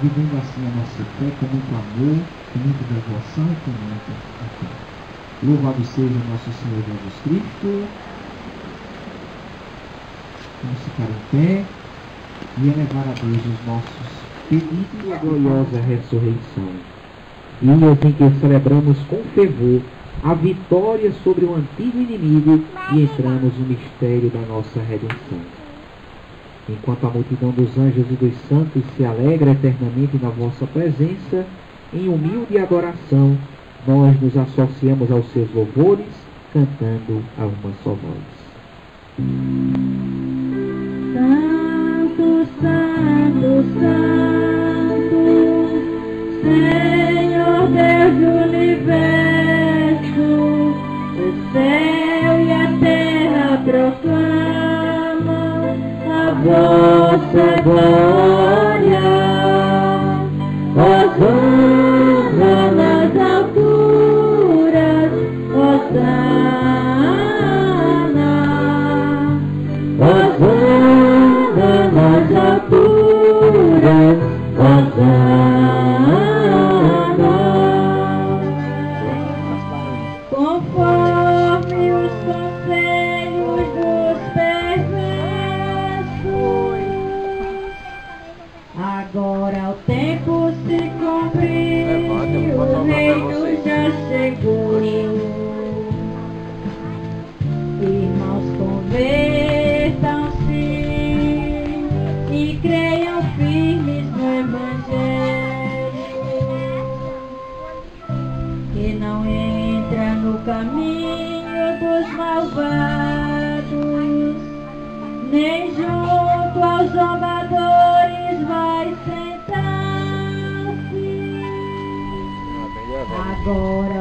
vivendo assim a nossa fé com muito amor, com muita devoção e com muita fé. Louvado seja nosso Senhor Jesus Cristo. Vamos ficar em pé e elevar a Deus os nossos pedidos à gloriosa ressurreição. Dias em que celebramos com fervor a vitória sobre o antigo inimigo e entramos no mistério da nossa redenção. Enquanto a multidão dos anjos e dos santos se alegra eternamente na vossa presença, em humilde adoração, nós nos associamos aos seus louvores, cantando a uma só voz. Santo, Santo, Santo, Senhor Deus do universo, o céu e a terra proclamam a vossa glória. Hosana nas alturas, Hosana, Hosana nas alturas, Hosana. Conforme os conselhos dos perversos, agora o tempo se cumpriu, o reino já chegou. Irmãos, convertam-se e creiam firmes no Evangelho, que não entra no caminho dos malvados, nem junto aos zombadores vai sentar-se. Agora